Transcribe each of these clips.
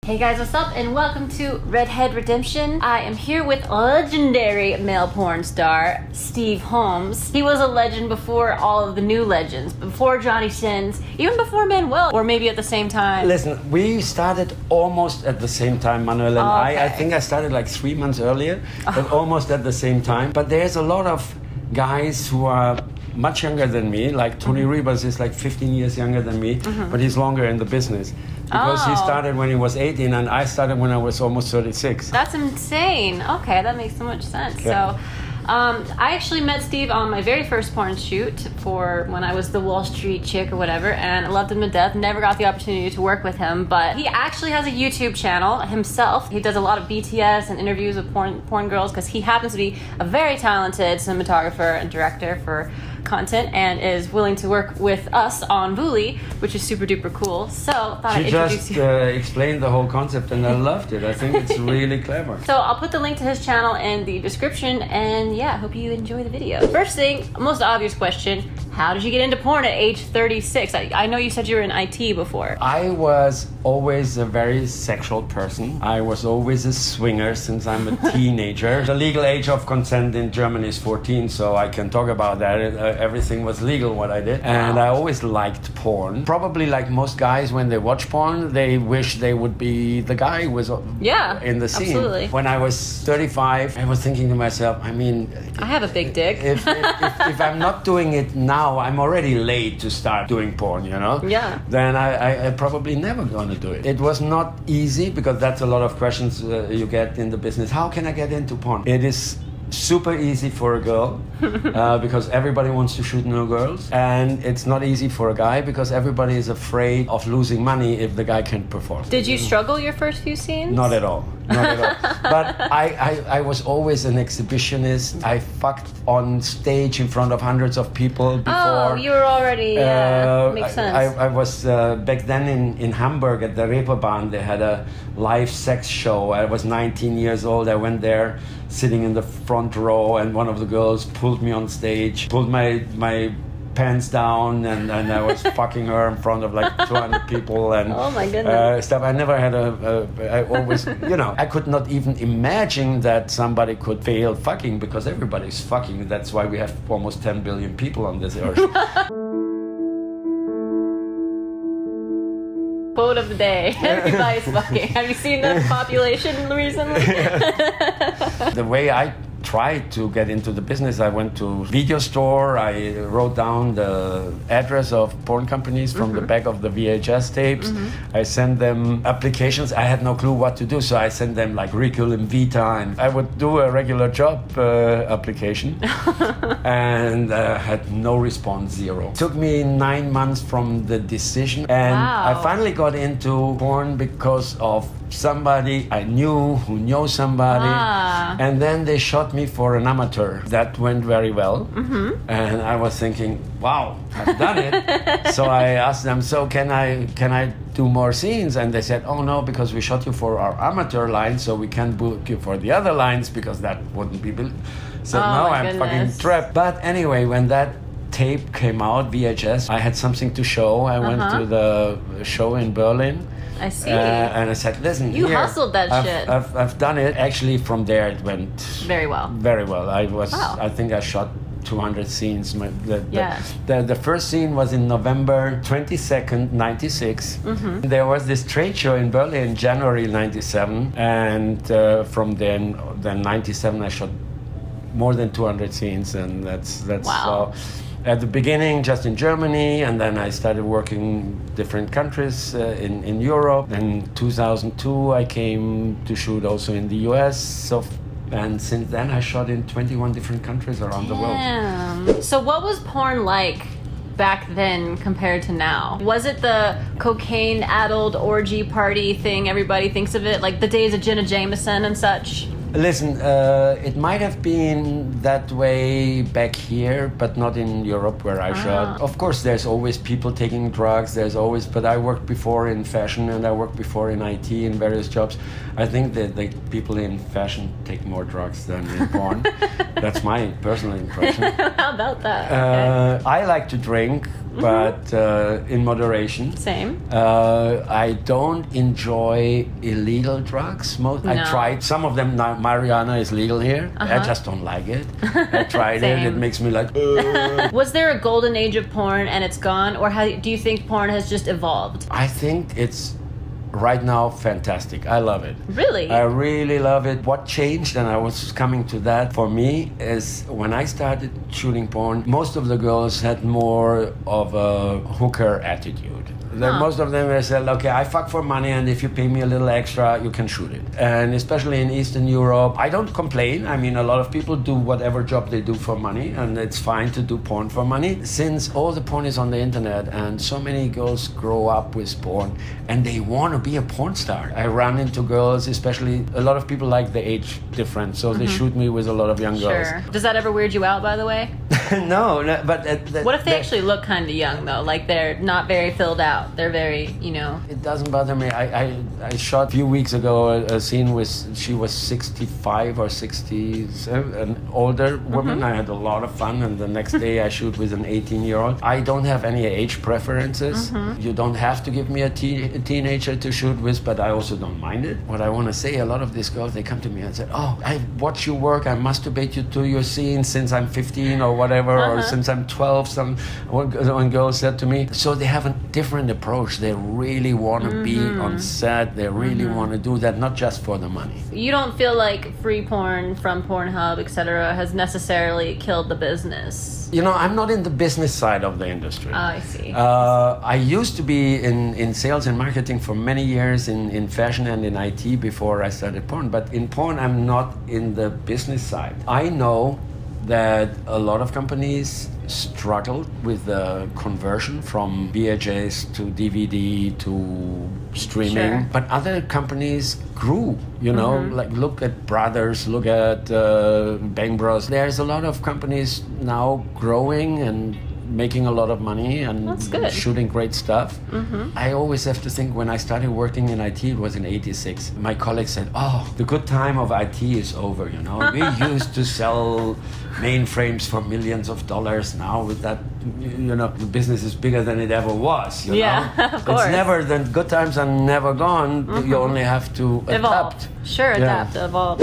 Hey guys, what's up? And welcome to Redhead Redemption. I am here with legendary male porn star, Steve Holmes. He was a legend before all of the new legends, before Johnny Sins, even before Manuel, or maybe at the same time. Listen, we started almost at the same time, Manuel and Okay. I think I started like 3 months earlier, but almost at the same time. But there's a lot of guys who are much younger than me, like Tony Ribas is like 15 years younger than me, but he's longer in the business. Because he started when he was 18 and I started when I was almost 36. That's insane. Okay, that makes so much sense. Yeah. So, I actually met Steve on my very first porn shoot for when I was the Wall Street chick or whatever, and I loved him to death. Never got the opportunity to work with him, but he actually has a YouTube channel himself. He does a lot of BTS and interviews with porn girls because he happens to be a very talented cinematographer and director for content and is willing to work with us on Vuli, which is super duper cool. So thought I'd introduce you. Explained the whole concept and I loved it. I think it's really clever. So I'll put the link to his channel in the description, and yeah, hope you enjoy the video. First thing, most obvious question, how did you get into porn at age 36? I know you said you were in IT before. I was always a very sexual person. I was always a swinger since I'm a teenager. The legal age of consent in Germany is 14, so I can talk about that. Everything was legal what I did. And I always liked porn. Probably like most guys, when they watch porn, they wish they would be the guy who was in the scene. Absolutely. When I was 35, I was thinking to myself, I mean, I have a big dick. if I'm not doing it now, I'm already late to start doing porn, you know? Yeah. Then I probably never gonna do it. It was not easy because that's a lot of questions you get in the business. How can I get into porn? It is super easy for a girl because everybody wants to shoot new girls, and it's not easy for a guy because everybody is afraid of losing money if the guy can't perform. Did you struggle your first few scenes? Not at all. Not at all. But I was always an exhibitionist. I fucked on stage in front of hundreds of people before. Oh, you were already, makes sense. I was back then in Hamburg at the Reeperbahn. They had a live sex show. I was 19 years old. I went there sitting in the front row, and one of the girls pulled me on stage, pulled my pants down, and I was fucking her in front of like 200 people and oh my goodness. stuff. I never had I always, you know, I could not even imagine that somebody could fail fucking because everybody's fucking. That's why we have almost 10 billion people on this earth. Quote of the day. Everybody's fucking. Have you seen the population recently? The way I tried to get into the business, I went to video store. I wrote down the address of porn companies from the back of the VHS tapes. I sent them applications. I had no clue what to do, so I sent them like Curriculum Vita, and I would do a regular job application and had no response, zero. It took me 9 months from the decision, and I finally got into porn because of somebody I knew who knew somebody, and then they shot me for an amateur. That went very well, and I was thinking, wow, I've done it. So I asked them, so can I do more scenes? And they said, oh no, because we shot you for our amateur line, so we can't book you for the other lines because that wouldn't be so now I'm fucking trapped. But anyway, when that tape came out, VHS, I had something to show. I went to the show in Berlin. I see. And I said, listen, you hustled that shit. I've done it. Actually, from there it went very well. Very well. I think I shot 200 scenes. The first scene was in November 22nd, 96. There was this trade show in Berlin in January 97, and from then 97 I shot more than 200 scenes, and that's wow. At the beginning, just in Germany, and then I started working different countries in Europe. In 2002, I came to shoot also in the US. And since then, I shot in 21 different countries around the world. So what was porn like back then compared to now? Was it the cocaine-addled orgy party thing everybody thinks of it? Like the days of Jenna Jameson and such? Listen, it might have been that way back here, but not in Europe where I shot. Of course, there's always people taking drugs. But I worked before in fashion and I worked before in IT in various jobs. I think that the people in fashion take more drugs than in porn. That's my personal impression. How about that? Okay. I like to drink. but in moderation. Same. I don't enjoy illegal drugs. I tried some of them. Now, marijuana is legal here. I just don't like it. I tried it. It makes me like. Was there a golden age of porn and it's gone, or do you think porn has just evolved? I think it's right now fantastic. I love it. Really? I really love it. What changed, and I was coming to that for me, is when I started shooting porn, most of the girls had more of a hooker attitude. Most of them said, okay, I fuck for money, and if you pay me a little extra, you can shoot it. And especially in Eastern Europe, I don't complain. I mean, a lot of people do whatever job they do for money, and it's fine to do porn for money. Since all the porn is on the internet, and so many girls grow up with porn, and they want to be a porn star. I run into girls, especially a lot of people like the age difference, so they shoot me with a lot of young girls. Does that ever weird you out, by the way? No, but... what if they actually look kind of young, though? Like they're not very filled out. They're very, It doesn't bother me. I shot a few weeks ago a scene with, she was 65 or 60, an older woman. I had a lot of fun, and the next day I shoot with an 18-year-old. I don't have any age preferences. You don't have to give me a teenager to shoot with, but I also don't mind it. What I want to say, a lot of these girls, they come to me and say, oh, I watch your work, I masturbate you to your scenes since I'm 15 or whatever, or since I'm 12, one girl said to me. So they have a different approach. They really want to be on set. They really want to do that, not just for the money. You don't feel like free porn from Pornhub, etc., has necessarily killed the business? I'm not in the business side of the industry. Oh, I see. I used to be in sales and marketing for many years in fashion and in IT before I started porn. But in porn, I'm not in the business side. I know that a lot of companies struggled with the conversion from VHS to DVD to streaming, but other companies grew, like look at Brothers, look at Bang Bros. There's a lot of companies now growing and making a lot of money and shooting great stuff. I always have to think, when I started working in IT, it was in '86. My colleagues said, oh, the good time of IT is over, We used to sell mainframes for millions of dollars. Now with that, the business is bigger than it ever was, Yeah, of course. It's never, the good times are never gone. You only have to adapt. Adapt, evolve.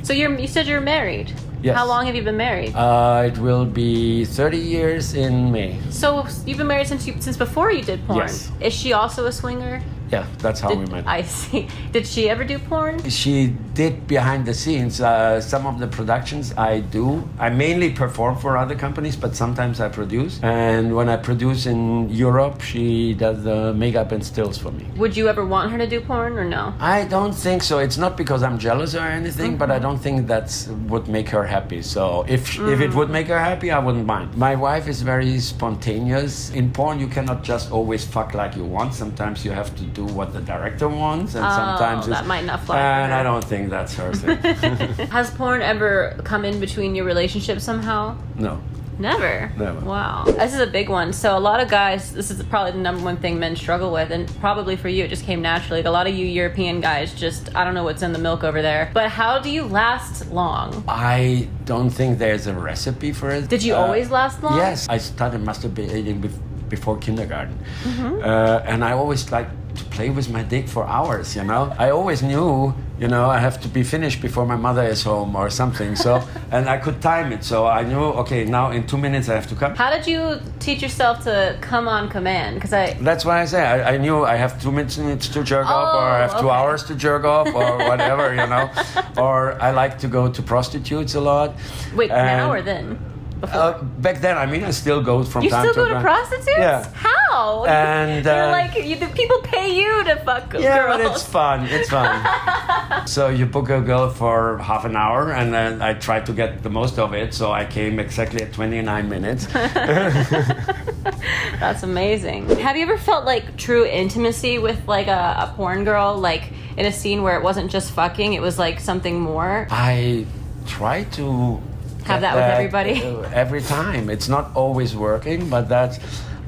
So you said you're married. Yes. How long have you been married? It will be 30 years in May. So you've been married since before you did porn? Yes. Is she also a swinger? Yeah, that's how we met. I see. Did she ever do porn? She did behind the scenes. Some of the productions I do. I mainly perform for other companies, but sometimes I produce. And when I produce in Europe, she does the makeup and stills for me. Would you ever want her to do porn or no? I don't think so. It's not because I'm jealous or anything, but I don't think that's would make her happy. So if it would make her happy, I wouldn't mind. My wife is very spontaneous. In porn, you cannot just always fuck like you want. Sometimes you have to do what the director wants, and sometimes that might not fly. And I don't think that's her thing. Has porn ever come in between your relationship somehow? No. Never? Never. Wow. This is a big one. So a lot of guys, this is probably the number one thing men struggle with, and probably for you it just came naturally. A lot of you European guys just, I don't know what's in the milk over there. But how do you last long? I don't think there's a recipe for it. Did you always last long? Yes. I started masturbating before kindergarten. And I always liked to play with my dick for hours, I always knew, I have to be finished before my mother is home or something. So, and I could time it. So I knew, okay, now in 2 minutes I have to come. How did you teach yourself to come on command? That's why I say I knew I have 2 minutes to jerk off, or I have 2 hours to jerk off, or whatever, Or I like to go to prostitutes a lot. Wait, now or then? Back then, I still go from time to time. You still go to prostitutes? Yeah. How? And the people pay you to fuck girls. Yeah, but it's fun. It's fun. So you book a girl for half an hour, and then I try to get the most of it. So I came exactly at 29 minutes. That's amazing. Have you ever felt like true intimacy with like a porn girl, like in a scene where it wasn't just fucking, it was like something more? I try to have that with everybody every time. It's not always working, but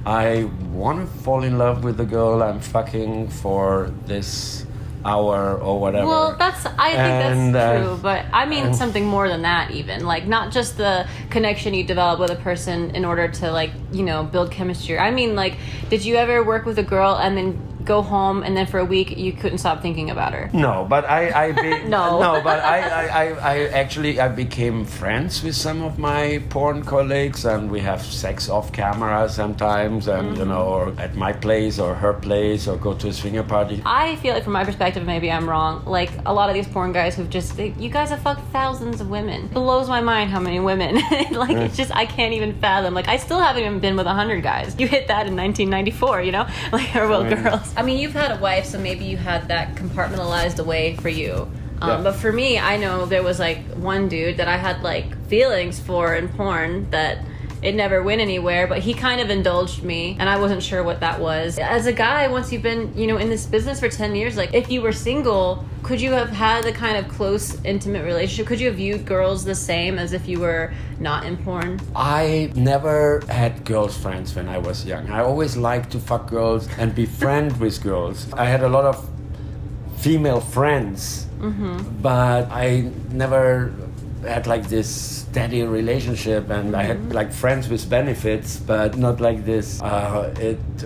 I want to fall in love with the girl I'm fucking for this hour or whatever. Well, I think And, that's true, but I mean something more than that even. Like, not just the connection you develop with a person in order to, like, you know, build chemistry. I mean, like, did you ever work with a girl and then go home and then for a week you couldn't stop thinking about her? No, but No. but I actually I became friends with some of my porn colleagues, and we have sex off camera sometimes, and you know, or at my place or her place, or go to a swinger party. I feel like from my perspective, maybe I'm wrong. Like, a lot of these porn guys who've you guys have fucked thousands of women. It blows my mind how many women. Like, it's just, I can't even fathom. Like, I still haven't even been with 100 guys. You hit that in 1994, you know? Like, or well, girls. I mean, you've had a wife, so maybe you had that compartmentalized away for you. Yeah. But for me, I know there was like one dude that I had like feelings for in porn that it never went anywhere, but he kind of indulged me, and I wasn't sure what that was. As a guy, once you've been, you know, in this business for 10 years, like, if you were single, could you have had the kind of close, intimate relationship? Could you have viewed girls the same as if you were not in porn? I never had girls friends when I was young. I always liked to fuck girls and be friends with girls. I had a lot of female friends, but I never had like this steady relationship, and I had like friends with benefits, but not like this. Whirlwind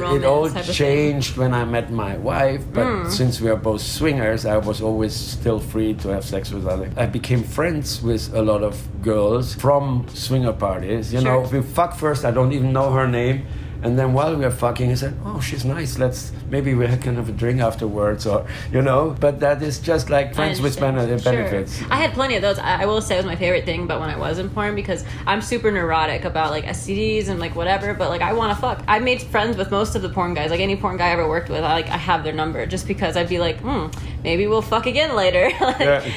romance It all type of changed when I met my wife, but since we are both swingers, I was always still free to have sex with others. I became friends with a lot of girls from swinger parties. You know, we fuck first, I don't even know her name. And then while we were fucking, I said, "Oh, she's nice. Maybe we can have a drink afterwards," or you know. But that is just like friends with benefits. Sure. I had plenty of those. I will say it was my favorite thing, but when I was in porn, because I'm super neurotic about like STDs and like whatever. But like, I want to fuck. I made friends with most of the porn guys. Like, any porn guy I ever worked with, I have their number, just because I'd be like, maybe we'll fuck again later,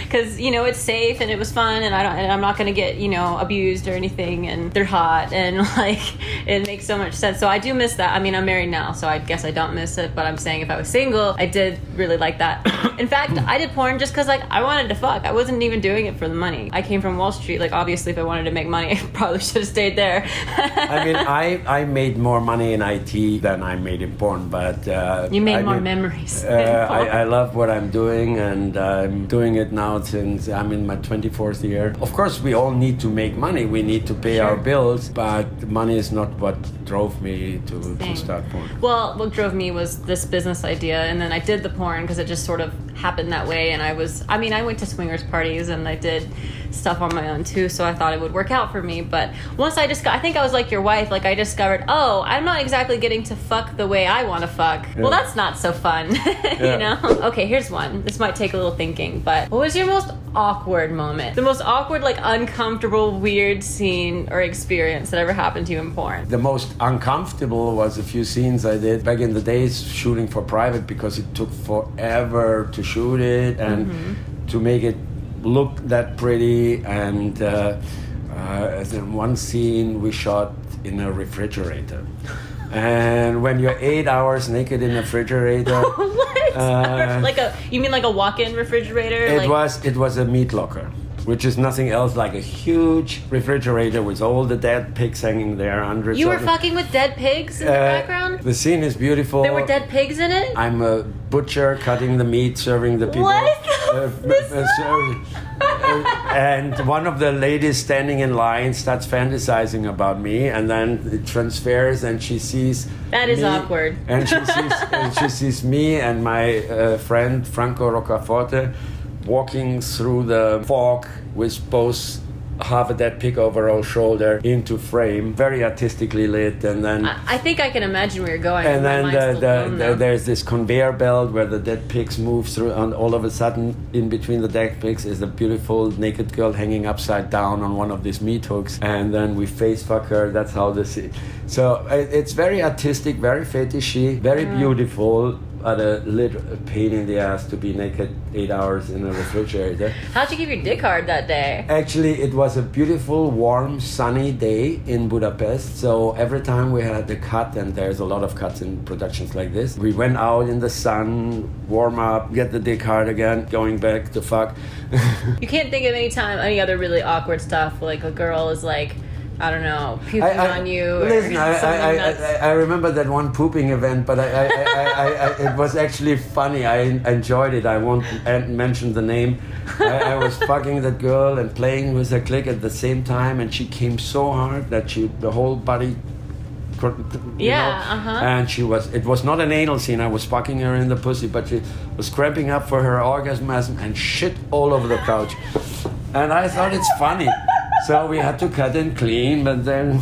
because you know, it's safe and it was fun, and I'm not gonna get, you know, abused or anything, and they're hot, and like, it makes so much sense. So I do miss that. I mean, I'm married now, so I guess I don't miss it, but I'm saying if I was single, I did really like that. In fact, I did porn just because like I wanted to fuck. I wasn't even doing it for the money. I came from Wall Street. Like, obviously, if I wanted to make money, I probably should have stayed there. I mean, I made more money in IT than I made in porn, but you made more memories. I love what I'm doing, and I'm doing it now since I'm in my 24th year. Of course, we all need to make money. We need to pay our bills, but money is not what drove me to start porn. Well, what drove me was this business idea, and then I did the porn because it just sort of happened that way. And I went to swingers parties and I did stuff on my own too, so I thought it would work out for me. But once I think I was like your wife, like I discovered, oh, I'm not exactly getting to fuck the way I want to fuck. Yeah. Well, that's not so fun. You know? Okay, here's one. This might take a little thinking, but what was your most awkward moment? The most awkward, like uncomfortable, weird scene or experience that ever happened to you in porn? The most uncomfortable was a few scenes I did back in the days shooting for private, because it took forever to shoot it and to make it look that pretty. And in one scene we shot in a refrigerator. And when you're 8 hours naked in a refrigerator, you mean like a walk-in refrigerator? It was a meat locker, which is nothing else like a huge refrigerator with all the dead pigs hanging there. Hundreds. You were fucking with dead pigs in the background? The scene is beautiful. There were dead pigs in it? I'm a butcher cutting the meat, serving the people. What? And one of the ladies standing in line starts fantasizing about me, and then it transfers, and she sees that is me, awkward. And she sees me and my friend Franco Roccaforte walking through the fog with both half a dead pig over our shoulder into frame, very artistically lit. And then I think I can imagine where you're going. And then there's this conveyor belt where the dead pigs move through, and all of a sudden in between the dead pigs is a beautiful naked girl hanging upside down on one of these meat hooks, and then we face fuck her. That's how this is. So it's very artistic, very fetishy, very beautiful, but a little pain in the ass to be naked 8 hours in a refrigerator. How'd you give your dick hard that day? Actually, it was a beautiful, warm, sunny day in Budapest. So every time we had a cut, and there's a lot of cuts in productions like this, we went out in the sun, warm up, get the dick hard again, going back to fuck. You can't think of any other really awkward stuff, like a girl is like I don't know, puking on you. Listen, or something nuts. I remember that one pooping event, but it was actually funny. I enjoyed it. I won't mention the name. I was fucking that girl and playing with her clit at the same time, and she came so hard that the whole body. And it was not an anal scene. I was fucking her in the pussy, but she was cramping up for her orgasm and shit all over the couch. And I thought it's funny. So we had to cut and clean, but then...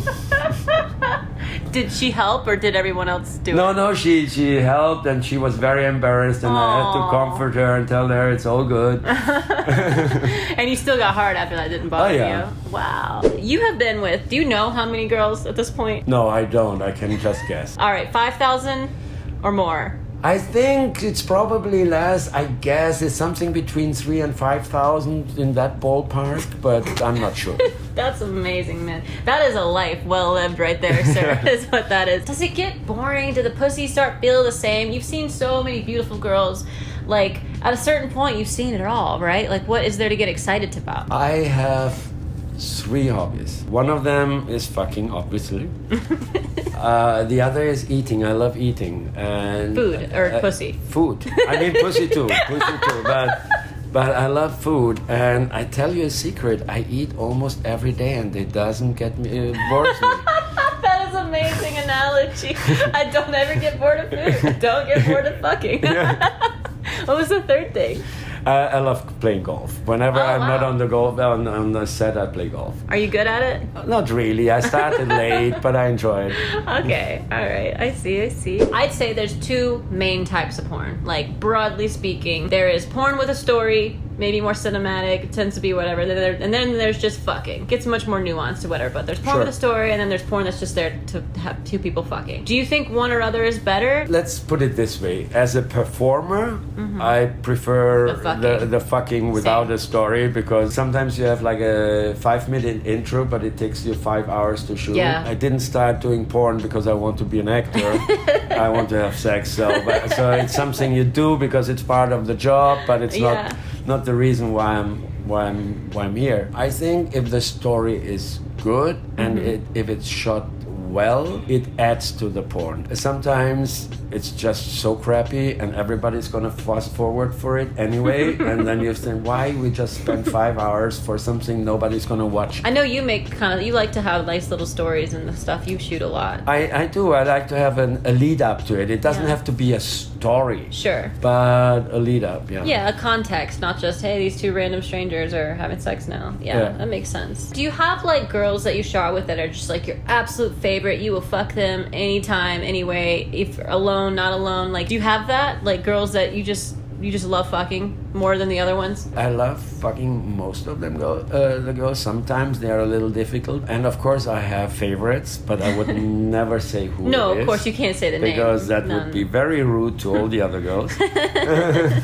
Did she help or did everyone else do it? No, she helped and she was very embarrassed and I had to comfort her and tell her it's all good. And you still got hard after that, didn't bother you? Wow. You have been with, do you know how many girls at this point? No, I don't. I can just guess. All right, 5,000 or more? I think it's probably less. I guess it's something between 3,000 and 5,000 in that ballpark, but I'm not sure. That's amazing, man. That is a life well lived right there, sir, is what that is. Does it get boring? Do the pussies start feel the same? You've seen so many beautiful girls. Like, at a certain point, you've seen it all, right? Like, what is there to get excited about? I have 3 hobbies. One of them is fucking, obviously. The other is eating. I love eating. And food or pussy? Food. I mean pussy too. But I love food. And I tell you a secret. I eat almost every day and it doesn't get me bores me. That is an amazing analogy. I don't ever get bored of food. Don't get bored of fucking. Yeah. What was the third thing? I love playing golf. Whenever I'm not on the set, I play golf. Are you good at it? Not really. I started late, but I enjoy it. Okay, all right. I see. I'd say there's 2 main types of porn. Like, broadly speaking, there is porn with a story, maybe more cinematic, it tends to be whatever. And then there's just fucking. It gets much more nuanced to whatever, but there's porn with a story, and then there's porn that's just there to have 2 people fucking. Do you think one or other is better? Let's put it this way. As a performer, I prefer the fucking without a story, because sometimes you have like a 5-minute intro, but it takes you 5 hours to shoot. Yeah. I didn't start doing porn because I want to be an actor. I want to have sex. So it's something you do because it's part of the job, but it's not the reason why I'm here. I think if the story is good and if it's shot well, it adds to the porn. Sometimes it's just so crappy and everybody's gonna fast forward for it anyway, and then you think, why we just spend 5 hours for something nobody's gonna watch? I know you you like to have nice little stories and the stuff. You shoot a lot. I do. I like to have a lead up to it. It doesn't have to be a story. Sure. But a lead up, Yeah, a context, not just, hey, these 2 random strangers are having sex now. Yeah, that makes sense. Do you have like girls that you shot with that are just like your absolute favorite? You will fuck them anytime, anyway, if alone, not alone. Like, do you have that? Like girls that you just love fucking more than the other ones? I love fucking most of them. The girls, sometimes they are a little difficult, and of course I have favorites, but I would never say who. No, it is, of course you can't say the name because that would be very rude to all the other girls.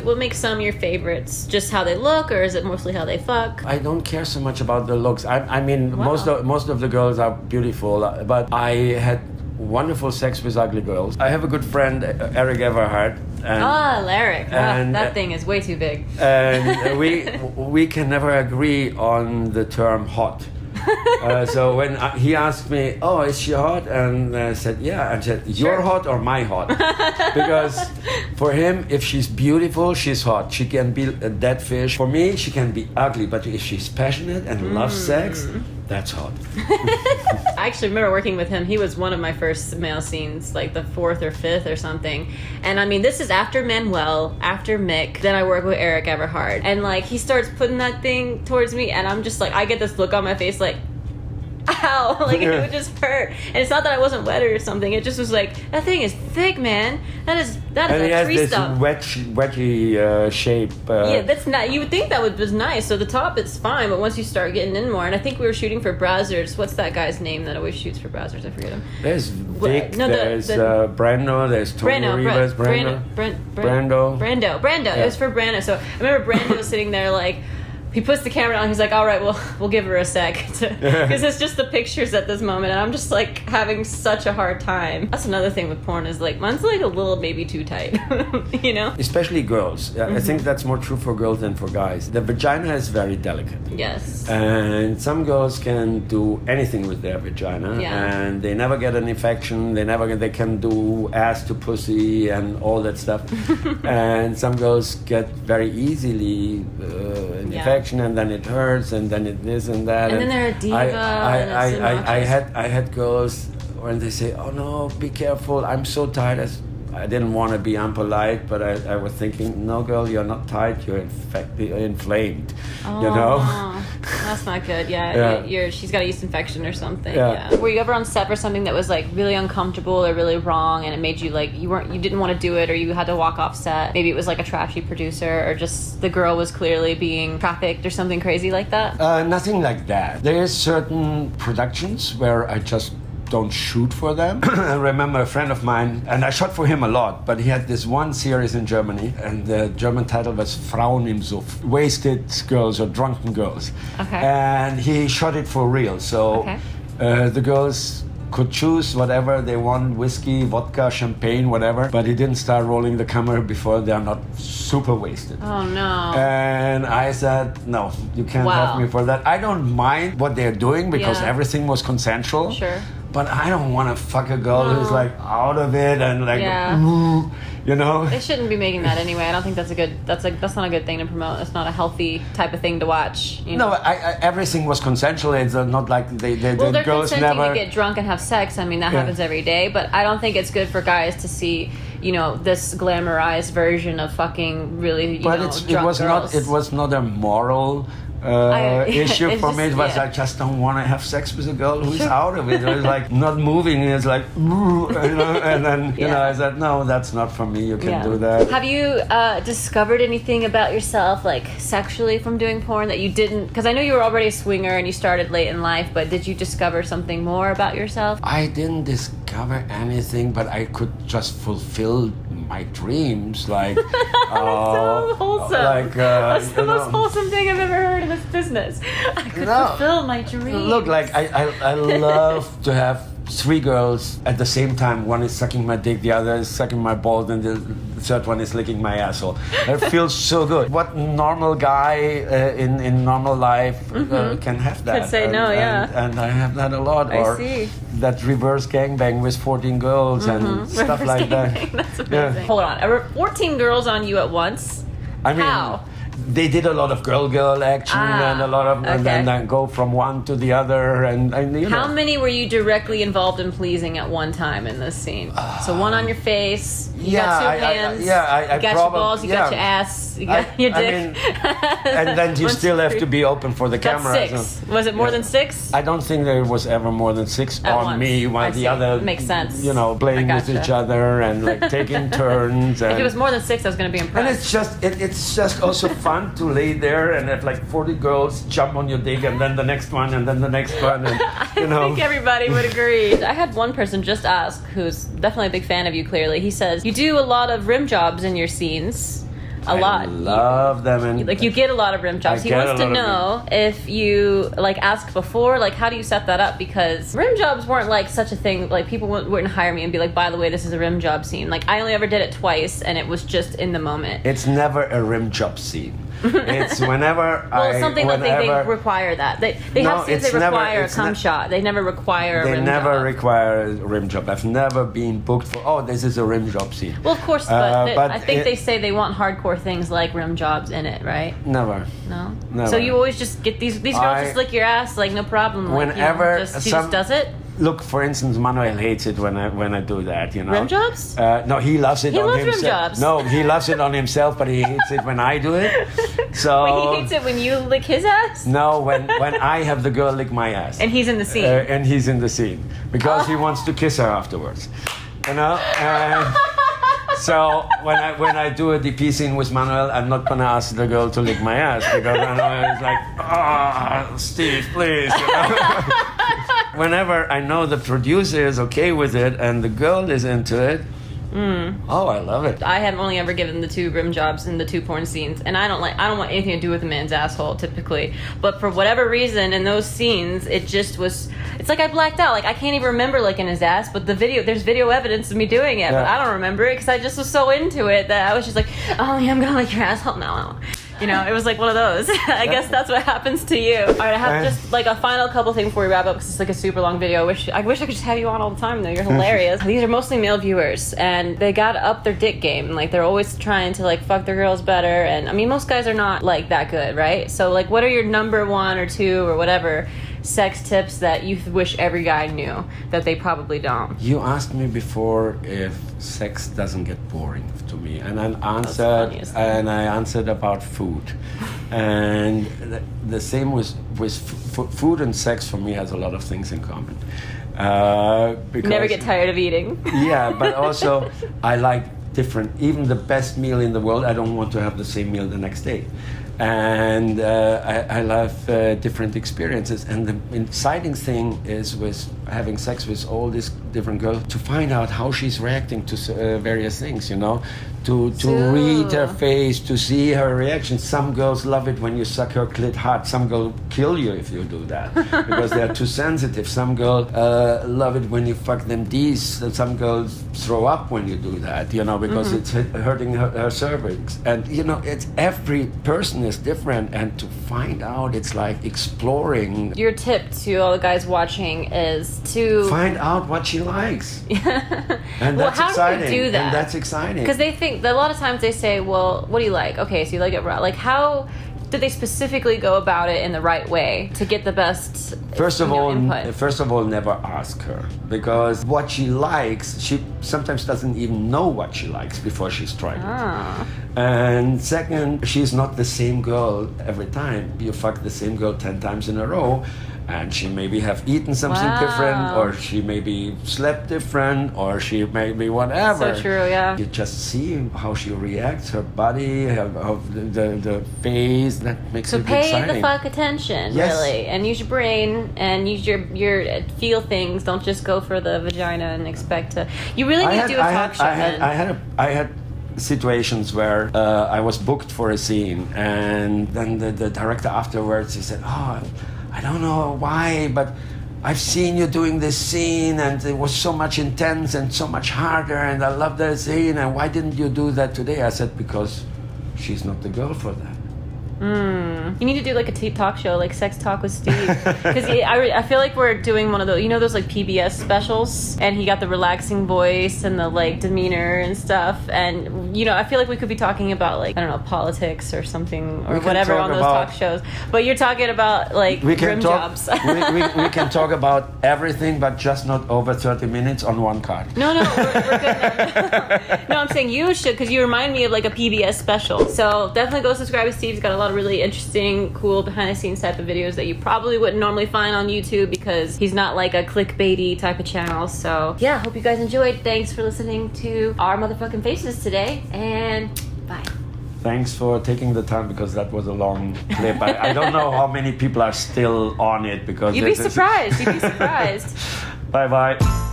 What makes some your favorites? Just how they look, or is it mostly how they fuck? I don't care so much about the looks. I mean, most of the girls are beautiful, but I had wonderful sex with ugly girls. I have a good friend, Eric Everhart. Eric. That thing is way too big. And we can never agree on the term hot. So when he asked me, oh, is she hot? And I said, yeah. I said, you're hot or my hot? Because for him, if she's beautiful, she's hot. She can be a dead fish. For me, she can be ugly. But if she's passionate and loves sex, that's hot. I actually remember working with him. He was one of my first male scenes, like the 4th or 5th or something. And I mean, this is after Manuel, after Mick. Then I work with Eric Everhart. And like, he starts putting that thing towards me, and I'm just like, I get this look on my face like, ow, like it would just hurt. And it's not that I wasn't wet or something, it just was like, that thing is thick, man. That is a tree stump. Wedgy shape. Yeah, that's not, you would think that was nice. So the top, it's fine, but once you start getting in more, and I think we were shooting for Brazzers. What's that guy's name that always shoots for Brazzers? I forget him. There's Vic, there's Brando, there's Tony Rivas, Brando. Brando. It was for Brando. So I remember Brando sitting there like, he puts the camera on. He's like, all right, well, we'll give her a sec. Because it's just the pictures at this moment. And I'm just like having such a hard time. That's another thing with porn is like, mine's like a little maybe too tight, you know? Especially girls. I think that's more true for girls than for guys. The vagina is very delicate. Yes. And some girls can do anything with their vagina. Yeah. And they never get an infection. They can do ass to pussy and all that stuff. And some girls get very easily an infection, and then it hurts, and then it this and that. And then they're a diva. I had girls when they say, "Oh no, be careful! I'm so tired." I didn't want to be unpolite, but I was thinking, no, girl, you're not tight. You're inflamed. You know. That's not good. Yeah. She's got a yeast infection or something. Yeah. Were you ever on set for something that was like really uncomfortable or really wrong, and it made you like you didn't want to do it, or you had to walk off set? Maybe it was like a trashy producer, or just the girl was clearly being trafficked or something crazy like that. Nothing like that. There is certain productions where I just don't shoot for them. I remember a friend of mine, and I shot for him a lot, but he had this one series in Germany, and the German title was Frauen im Suff, wasted girls or drunken girls. Okay. And he shot it for real. So the girls could choose whatever they want, whiskey, vodka, champagne, whatever, but he didn't start rolling the camera before they are not super wasted. Oh no. And I said, no, you can't have me for that. I don't mind what they're doing because everything was consensual. Sure. But I don't want to fuck a girl who's like out of it and like, you know. They shouldn't be making that anyway. I don't think that's not a good thing to promote. It's not a healthy type of thing to watch. You know? No, everything was consensual. It's not like they're the girls consenting never to get drunk and have sex. I mean, that happens every day. But I don't think it's good for guys to see, you know, this glamorized version of fucking really, drunk girls. It was not a moral issue for me. It was I just don't want to have sex with a girl who's out of it. It was like not moving. It's like, you know, and then you know, I said, no, that's not for me. You can do that. Have you discovered anything about yourself, like sexually, from doing porn that you didn't? Because I know you were already a swinger and you started late in life, but did you discover something more about yourself? I didn't discover anything, but I could just fulfill my dreams. Like, so wholesome. That's the most wholesome thing I've ever heard in this business. I could fulfill my dreams. Look, like I love to have 3 girls at the same time. One is sucking my dick, the other is sucking my balls, and the third one is licking my asshole. It feels so good. What normal guy in normal life can have that? Could say no, and I have that a lot. I see. That reverse gangbang with 14 girls and stuff reverse like that. That's amazing. Hold on, 14 girls on you at once? I mean, how? They did a lot of girl action and a lot of and then go from one to the other and you know. How many were you directly involved in pleasing at one time in this scene? So one on your face, you got 2 hands, you got your balls, you got your ass, you got your dick. I mean, and then you still have to be open for the camera. That's 6. Was it more than 6? I don't think there was ever more than 6 at on once. me while the other makes sense. You know, playing with each other and like taking turns. And if it was more than 6, I was going to be impressed. And it's just also fun to lay there and have like 40 girls jump on your dick and then the next one and then the next one and you know. I think everybody would agree. I had one person just ask, who's definitely a big fan of you clearly. He says, you do a lot of rim jobs in your scenes. A lot. I love them. And like, you get a lot of rim jobs. He wants to know if you, like, ask before, like, how do you set that up? Because rim jobs weren't, like, such a thing. Like, people wouldn't hire me and be like, by the way, this is a rim job scene. Like, I only ever did it twice, and it was just in the moment. It's never a rim job scene. It's whenever something that they require that. They have scenes that require a cum shot. They never require a rim job. They never require a rim job. I've never been booked for, this is a rim job scene. Well, of course, but I think they say they want hardcore things like rim jobs in it, right? Never. No? Never. So you always just get these girls just lick your ass, like, no problem. Like, whenever she just does it? Look, for instance, Manuel hates it when I do that, you know. Rim jobs? No, he loves it on himself. He loves rim jobs. No, he loves it on himself, but he hates it when I do it. So wait, he hates it when you lick his ass? No, when I have the girl lick my ass. And he's in the scene. And he's in the scene because he wants to kiss her afterwards, you know. So when I do a DP scene with Manuel, I'm not gonna ask the girl to lick my ass because I know it's like, Steve, please. You know? Whenever I know the producer is okay with it and the girl is into it, Oh, I love it. I have only ever given the 2 rim jobs in the 2 porn scenes, and I don't want anything to do with a man's asshole typically. But for whatever reason, in those scenes, it just was. It's like I blacked out. Like I can't even remember licking his ass, but there's video evidence of me doing it, but I don't remember it because I just was so into it that I was just like, oh yeah, I'm gonna lick your asshole now. You know, it was like one of those. I guess that's what happens to you. All right, I have just like a final couple things before we wrap up because it's like a super long video. I wish I could just have you on all the time though. You're hilarious. These are mostly male viewers and they got to up their dick game. Like they're always trying to like fuck their girls better. And I mean, most guys are not like that good, right? So like, what are your number 1 or 2 or whatever sex tips that you wish every guy knew that they probably don't? You asked me before if sex doesn't get boring to me, and I answered about food, and the same with food and sex for me has a lot of things in common. Because never get tired of eating. Yeah, but also I like different. Even the best meal in the world, I don't want to have the same meal the next day. And I love different experiences. And the exciting thing is with having sex with all these different girls, to find out how she's reacting to various things, you know, to read her face, to see her reaction. Some girls love it when you suck her clit hard. Some girls kill you if you do that because they're too sensitive. Some girls love it when you fuck them D's. Some girls throw up when you do that, you know, because it's hurting her cervix. And, you know, it's every person is different, and to find out, it's like exploring. Your tip to all the guys watching is to find out what she likes. And that's how exciting. do you do that? And that's exciting. Because they think that a lot of times they say, well, what do you like? Okay, so you like it raw. Like, how do they specifically go about it in the right way to get the best input? First of all, never ask her, because what she likes, she sometimes doesn't even know what she likes before she's tried it. And second, she's not the same girl every time. You fuck the same girl 10 times in a row, and she maybe have eaten something different, or she maybe slept different, or she maybe whatever. So true, yeah. You just see how she reacts, her body, the face. That makes it exciting. So pay the fuck attention, really, and use your brain and use your feel things. Don't just go for the vagina and expect to. You really need to do a talk show. I had situations where I was booked for a scene, and then the director afterwards, he said, "Oh, I don't know why, but I've seen you doing this scene, and it was so much intense and so much harder, and I love that scene, and why didn't you do that today?" I said, "Because she's not the girl for that." You need to do like a talk show, like Sex Talk with Steve, because I feel like we're doing one of those, you know, those like PBS specials, and he got the relaxing voice and the like demeanor and stuff, and you know, I feel like we could be talking about like, I don't know, politics or something or whatever on those talk shows, but you're talking about like rim jobs. we can talk about everything, but just not over 30 minutes on one card. No, we're good. No, I'm saying you should, because you remind me of like a PBS special. So definitely go subscribe to Steve. He's got a lot of really interesting, cool behind-the-scenes type of videos that you probably wouldn't normally find on YouTube, because he's not like a clickbaity type of channel. So yeah, hope you guys enjoyed. Thanks for listening to our motherfucking faces today, and bye. Thanks for taking the time, because that was a long clip. I don't know how many people are still on it, because You'd be surprised. Bye bye.